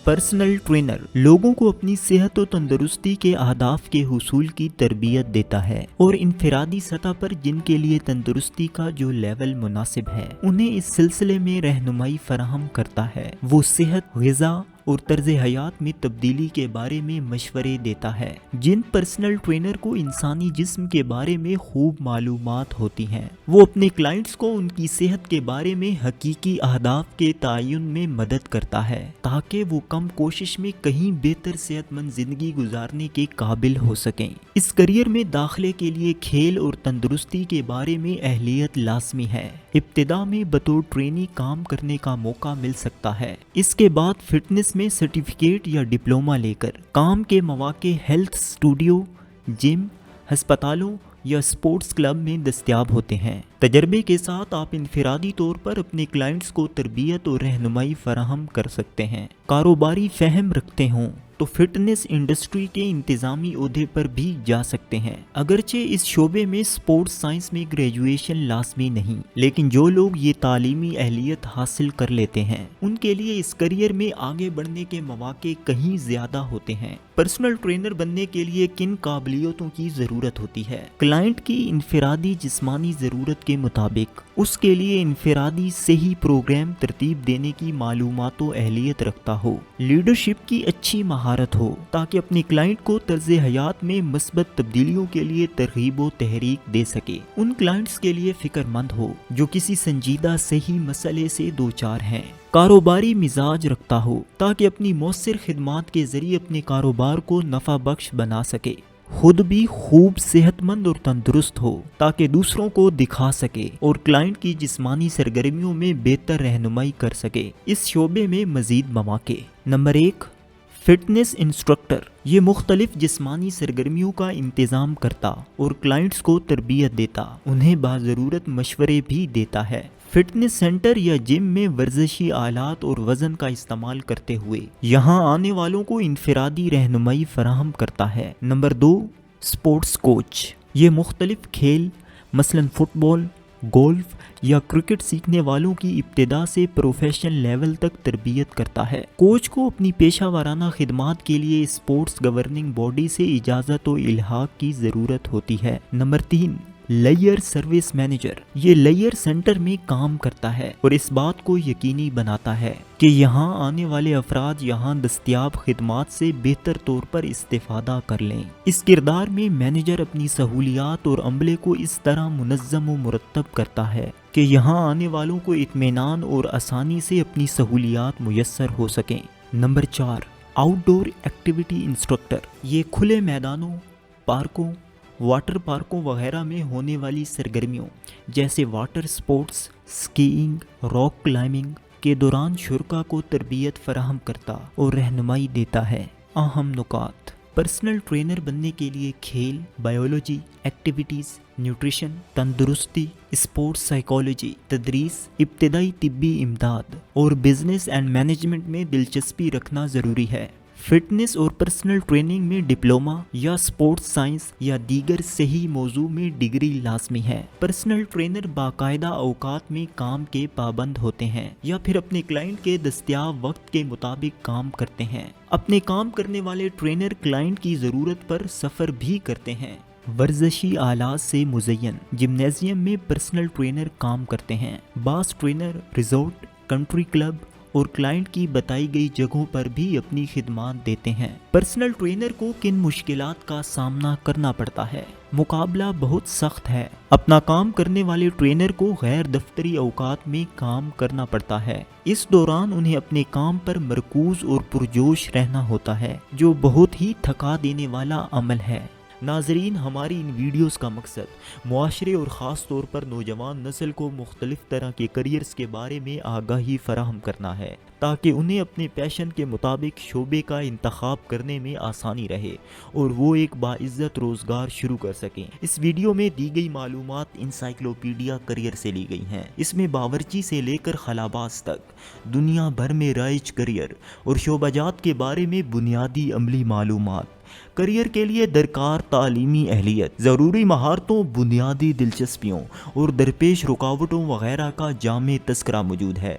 Personal trainer लोगों को अपनी सेहत और तंदुरुस्ती के अहदाफ के हुसूल की तरबियत देता है और इनफरादी सतह पर जिनके लिए तंदुरुस्ती का जो लेवल मुनासिब है उन्हें इस सिलसिले में रहनुमाई फराहम करता है। वो सेहत, ग़िज़ा और तर्ज हयात में तब्दीली के बारे में मशवरे देता है। जिन पर्सनल ट्रेनर को इंसानी जिस्म के बारे में खूब मालूमात होती हैं, वो अपने क्लाइंट्स को उनकी सेहत के बारे में हकीकी अहदाफ के तयन में मदद करता है ताकि वो कम कोशिश में कहीं बेहतर सेहतमंद जिंदगी गुजारने के काबिल हो सकें। इस करियर में दाखिले के लिए खेल और तंदुरुस्ती के बारे में अहलियत लाजमी है। इब्तिदा में बतौर ट्रेनी काम करने का मौका मिल सकता है। इसके बाद फिटनेस में सर्टिफिकेट या डिप्लोमा लेकर काम के मौके हेल्थ स्टूडियो, जिम, अस्पतालों या स्पोर्ट्स क्लब में दस्तयाब होते हैं। तजर्बे के साथ आप इनफरादी तौर पर अपने क्लाइंट्स को तरबियत और रहनुमाई फराहम कर सकते हैं। कारोबारी फहम रखते हों तो फिटनेस इंडस्ट्री के इंतज़ामी ओहदे पर भी जा सकते हैं। अगरचे इस शोबे में स्पोर्ट्स साइंस में ग्रेजुएशन लाजमी नहीं, लेकिन जो लोग ये तालीमी अहलियत हासिल कर लेते हैं उनके लिए इस करियर में आगे बढ़ने के मौके कहीं ज़्यादा होते हैं। पर्सनल ट्रेनर बनने के लिए किन काबिलियतों की ज़रूरत होती है? क्लाइंट की इनफरादी जिस्मानी ज़रूरत के मुताबिक उसके लिए इनफरादी सही प्रोग्राम तरतीब देने की मालूमात व अहलियत रखता हो, लीडरशिप की अच्छी महारत हो ताकि अपने क्लाइंट को तर्ज हयात में मस्बत तब्दीलियों के लिए तरगीब व तहरीक दे सके। उन क्लाइंट्स के लिए फिक्रमंद हो जो किसी संजीदा सही मसले से दो चार हैं। कारोबारी मिजाज रखता हो ताकि अपनी मौसर खिदमात के जरिए अपने कारोबार को नफा बख्श बना सके। खुद भी खूब सेहतमंद और तंदुरुस्त हो ताकि दूसरों को दिखा सके और क्लाइंट की जिस्मानी सरगर्मियों में बेहतर रहनुमाई कर सके। इस शोबे में मजीद मौके। Number 1, fitness instructor. ये मुख्तलिफ जिस्मानी सरगर्मियों का इंतज़ाम करता और क्लाइंट्स को तरबियत देता, उन्हें बाज़रूरत मशवरे भी देता है। फिटनेस सेंटर या जिम में वर्जिशी आलात और वज़न का इस्तेमाल करते हुए यहाँ आने वालों को इनफरादी रहनुमाई फराहम करता है। Number 2, sports coach. ये मुख्तलिफ खेल मसलन फुटबॉल, गोल्फ या क्रिकेट सीखने वालों की इब्तिदा से प्रोफेशनल लेवल तक तरबियत करता है। कोच को अपनी पेशा वाराना खिदमात के लिए स्पोर्ट्स गवर्निंग बॉडी से इजाज़त व इल्हाक की ज़रूरत होती है। Number 3, layer service manager. ये लेयर सेंटर में काम करता है और इस बात को यकीनी बनाता है कि यहाँ आने वाले अफराद यहाँ दस्तयाब खिदमात से बेहतर तौर पर इस्तेफादा कर लें। इस किरदार में मैनेजर अपनी सहूलियात और अमले को इस तरह मुनज़्ज़म व मुरत्तब करता है कि यहाँ आने वालों को इत्मीनान और आसानी से अपनी सहूलियात मुयस्सर हो सकें। Number 4, outdoor activity instructor. ये खुले मैदानों, पार्कों, वाटर पार्कों वगैरह में होने वाली सरगर्मियों जैसे water sports, skiing, rock climbing के दौरान शुरका को तरबियत फराहम करता और रहनुमाई देता है। अहम नुकात। पर्सनल ट्रेनर बनने के लिए खेल, बायोलॉजी, एक्टिविटीज़, न्यूट्रिशन, तंदुरुस्ती, स्पोर्ट्स साइकोलॉजी, तदरीस, इब्तिदाई तिब्बी इमदाद और बिजनेस एंड मैनेजमेंट में दिलचस्पी रखना ज़रूरी है। फिटनेस और पर्सनल ट्रेनिंग में डिप्लोमा या स्पोर्ट्स साइंस या दीगर सही मौजू में डिग्री लाजमी है। पर्सनल ट्रेनर बाकायदा औकात में काम के पाबंद होते हैं या फिर अपने क्लाइंट के दस्तयाब वक्त के मुताबिक काम करते हैं। अपने काम करने वाले ट्रेनर क्लाइंट की ज़रूरत पर सफ़र भी करते हैं। वर्जिशी आलात से मुज़य्यन जिम्नेजियम में पर्सनल ट्रेनर काम करते हैं। बास ट्रेनर रिजॉर्ट, कंट्री क्लब और क्लाइंट की बताई गई जगहों पर भी अपनी खिदमात देते हैं। पर्सनल ट्रेनर को किन मुश्किलात का सामना करना पड़ता है? मुकाबला बहुत सख्त है। अपना काम करने वाले ट्रेनर को गैर दफ्तरी औकात में काम करना पड़ता है। इस दौरान उन्हें अपने काम पर मरकूज और पुरजोश रहना होता है, जो बहुत ही थका देने वाला अमल है। नाजरीन, हमारी इन वीडियोस का मकसद मुआशरे और ख़ास तौर पर नौजवान नस्ल को मुख्तलिफ तरह के करियर्स के बारे में आगाही फराहम करना है ताकि उन्हें अपने पैशन के मुताबिक शोबे का इंतखाब करने में आसानी रहे और वो एक बाइज़्ज़त रोज़गार शुरू कर सकें। इस वीडियो में दी गई मालूमात इंसाइक्लोपीडिया करियर से ली गई हैं। इसमें बावर्ची से लेकर खलाबाज तक दुनिया भर में राइज करियर और शोबाजात के बारे में बुनियादी अमली मालूमात کریئر کے لیے درکار تعلیمی اہلیت، ضروری مہارتوں، بنیادی دلچسپیوں اور درپیش رکاوٹوں وغیرہ کا جامع تذکرہ موجود ہے۔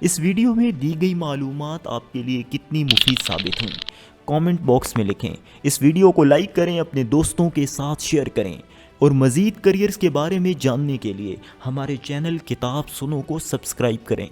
اس ویڈیو میں دی گئی معلومات آپ کے لیے کتنی مفید ثابت ہوئیں، کامنٹ باکس میں لکھیں۔ اس ویڈیو کو لائک کریں، اپنے دوستوں کے ساتھ شیئر کریں اور مزید کریئرز کے بارے میں جاننے کے لیے ہمارے چینل کتاب سنو کو سبسکرائب کریں۔